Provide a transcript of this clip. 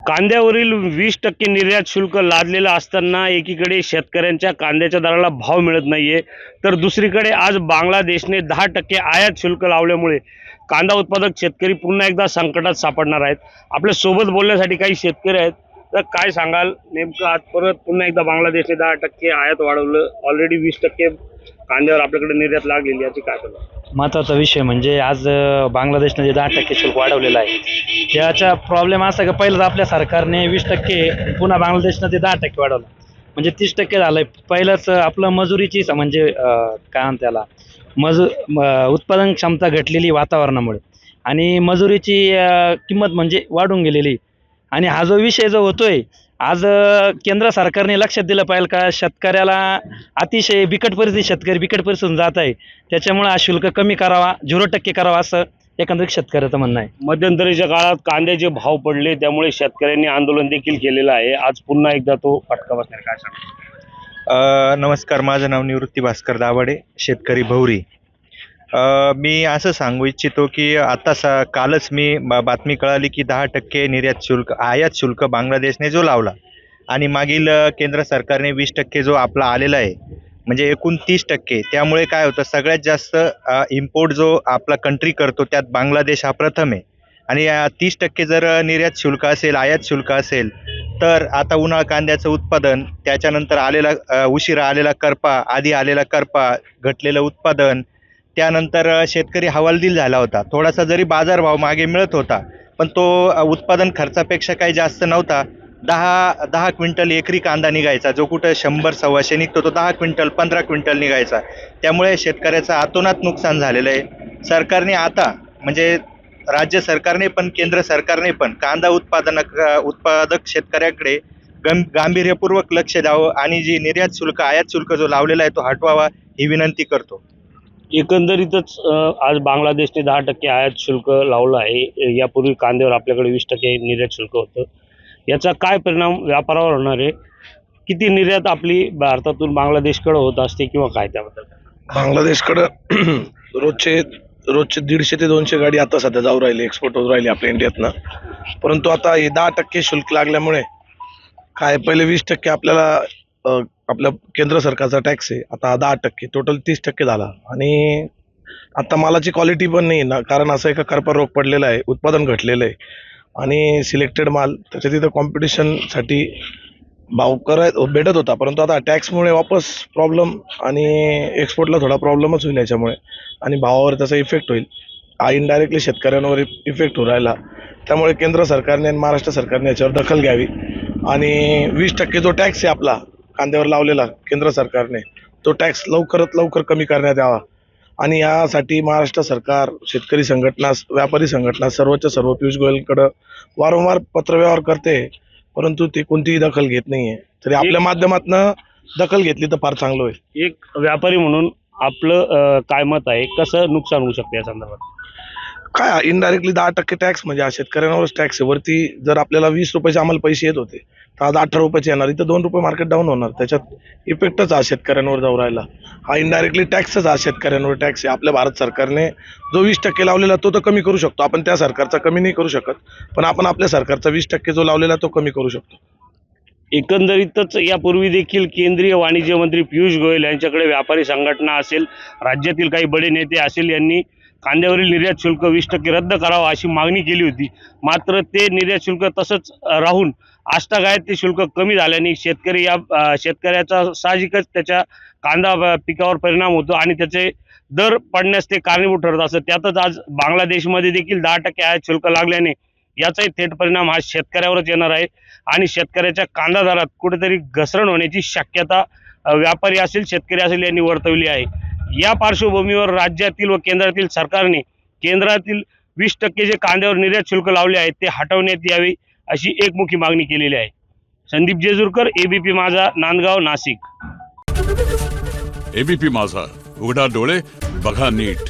कांद्यावरील 20% निर्यात शुल्क लादलेलं असताना एकीकडे शेतकऱ्यांच्या कांद्याच्या दराला भाव मिळत नाहीये, तर दुसरीकडे आज बांगलादेशने 10% आयात शुल्क लावल्यामुळे कांदा उत्पादक शेतकरी पुन्हा एकदा संकटात सापडणार आहेत। आपल्या सोबत बोलण्यासाठी काही शेतकरी आहेत, तर काय सांगाल नेमकं आज परत पुन्हा एकदा बांगलादेशने 10% आयात वाढवलं, ऑलरेडी 20% कांद्यावर आपल्याकडे निर्यात लागलेली, याची काय सांगाल? महत्त्वाचा विषय म्हणजे आज बांगलादेशने जे 10% शुल्क वाढवलेलं आहे त्याचा प्रॉब्लेम असा की पहिलं आपल्या सरकारने 20% पुन्हा बांगलादेशनं ते 10% वाढवलं, म्हणजे 30% झालं आहे। पहिलंच आपलं मजुरीची म्हणजे काय म्हणतात त्याला उत्पादन क्षमता घटलेली वातावरणामुळे आणि मजुरीची किंमत म्हणजे वाढून गेलेली। आणि हा जो विषय जो होतोय आज केंद्र सरकारने लक्षात दिलं पाहिजे का शेतकऱ्याला अतिशय बिकट परिस्थिती शेतकरी बिकट परिस्थितीतून जात आहे, त्याच्यामुळे हा शुल्क कमी करावा, 0% करावा असं एकंदरीत शेतकऱ्याचं म्हणणं आहे। मध्यंतरीच्या काळात कांद्याचे भाव पडले, त्यामुळे शेतकऱ्यांनी आंदोलन देखील केलेलं आहे। आज पुन्हा एकदा तो फटका बसणार, काय सांगणार? नमस्कार, माझं नाव निवृत्ती भास्कर दाभाडे, शेतकरी भौरी। मी असं सांगू इच्छितो की कालच मी बातमी कळाली की 10% निर्यात शुल्क आयात शुल्क बांगलादेशने जो लावला आणि मागील केंद्र सरकारने 20% जो आपला आलेला आहे, म्हणजे एकूण 30%। त्यामुळे काय होतं, सगळ्यात जास्त इम्पोर्ट जो आपला कंट्री करतो त्यात बांगलादेश हा प्रथम आहे। आणि 30% जर निर्यात शुल्क असेल, आयात शुल्क असेल, तर आता उन्हाळ कांद्याचं उत्पादन, त्याच्यानंतर आलेला उशिरा आलेला करपा, आधी आलेला करपा, घटलेलं उत्पादन, त्यानंतर शेतकरी हवालदिल झाला होता। थोडासा जरी बाजारभाव मागे मिळत होता, पण तो उत्पादन खर्चापेक्षा काही जास्त नव्हता। 10 क्विंटल एकरी कांदा निघायचा, जो कुठं 100-125 निघतो तो 10 क्विंटल 15 क्विंटल निघायचा। त्यामुळे शेतकऱ्याचं अतोनात नुकसान झालेलं आहे। सरकारने आता म्हणजे राज्य सरकारने पण केंद्र सरकारने पण कांदा उत्पादक शेतकऱ्याकडे गांभीर्यपूर्वक लक्ष द्यावं आणि जी निर्यात शुल्क आयात शुल्क जो लावलेला आहे तो हटवावा, ही विनंती करतो। एकंदरीतच आज बांगलादेशने 10% आयात शुल्क लावलं आहे। यापूर्वी कांद्यावर आपल्याकडे 20% निर्यात शुल्क होतं, याचा काय परिणाम व्यापारावर होणार आहे? किती निर्यात आपली भारतातून बांगलादेशकडे होत असते किंवा काय त्याबद्दल? बांगलादेशकडं रोजचे 150 ते 200 गाडी आता सध्या जाऊ राहिली, एक्सपोर्ट होत राहिली आपल्या इंडियातनं। परंतु आता हे 10% शुल्क लागल्यामुळे काय, पहिले 20% आपल्याला आपल्या केंद्र सरकारचा टॅक्स आहे, आता 10%, टोटल 30% झाला। आणि आता मालाची क्वालिटी पण नाही ना, कारण असं आहे का करपा रोग पडलेला आहे, उत्पादन घटलेलं आहे आणि सिलेक्टेड माल त्याच्या तिथं कॉम्पिटिशनसाठी भाव भेटत होता, परंतु आता टॅक्समुळे वापस प्रॉब्लेम आणि एक्सपोर्टला थोडा प्रॉब्लेमच होईल याच्यामुळे, आणि भावावर त्याचा इफेक्ट होईल। हा इनडायरेक्टली शेतकऱ्यांवर इफेक्ट होऊ राहिला। त्यामुळे केंद्र सरकारने आणि महाराष्ट्र सरकारने याच्यावर दखल घ्यावी आणि 20% जो टॅक्स आहे आपला कांद्यावर लावलेला केंद्र सरकारने, तो टॅक्स लवकरात लवकर कमी करण्यात यावा। आणि यासाठी महाराष्ट्र सरकार, शेतकरी संघटना, व्यापारी संघटना सर्व पियुष गोयलकडं वारंवार पत्रव्यवहार करते, परंतु ते कोणतीही दखल घेत नाहीये। तरी आपल्या माध्यमातून दखल घेतली तर फार चांगलं होईल। एक व्यापारी म्हणून आपलं काय मत आहे, कसं नुकसान होऊ शकते या संदर्भात? काय, इनडायरेक्टली 10% टॅक्स म्हणजे हा शेतकऱ्यांवरच टॅक्स आहे। वरती जर आपल्याला 20 रुपयाचे आम्हाला पैसे येत होते, तर आज 18 रुपयाचे येणार, इथं 2 रुपये मार्केट डाऊन होणार, त्याच्यात इफेक्टच हा शेतकऱ्यांवर जाऊ राहिला। हा इनडायरेक्टली टॅक्सच हा शेतकऱ्यांवर टॅक्स आहे। आपल्या भारत सरकारने जो 20% लावलेला तो तर कमी करू शकतो आपण, त्या सरकारचा कमी नाही करू शकत, पण आपण आपल्या सरकारचा 20% जो लावलेला तो कमी करू शकतो। एकंदरीतच यापूर्वी देखील केंद्रीय वाणिज्य मंत्री पियुष गोयल यांच्याकडे व्यापारी संघटना असेल, राज्यातील काही बडे नेते असेल, यांनी कांद्यावरील निर्यात शुल्क 20% रद्द करावं अशी मागणी केली होती। मात्र ते निर्यात शुल्क तसंच राहून आजतागायत ते शुल्क कमी झाल्याने शेतकऱ्याचा साहजिकच त्याच्या कांदा पिकावर परिणाम होतो आणि त्याचे दर पडण्यास ते कारणीभूत ठरत असतं। त्यातच आज बांगलादेशमध्ये देखील 10% आयात शुल्क लागल्याने याचाही थेट परिणाम हा शेतकऱ्यावरच येणार आहे आणि शेतकऱ्याच्या कांदा दरात कुठेतरी घसरण होण्याची शक्यता व्यापारी असेल, शेतकरी असेल यांनी वर्तवली आहे। या पार्श्वभूमीवर राज्यातील व केंद्रातील सरकारने केंद्रातील 20% जे कांद्यावर निर्यात शुल्क लावले आहे ते हटवण्यात यावे अशी एकमुखी मागणी केलेली आहे। संदीप जेजूरकर, एबीपी माझा, नांदगाव, नाशिक। एबीपी माझा, उघडा डोळे बघा नीट।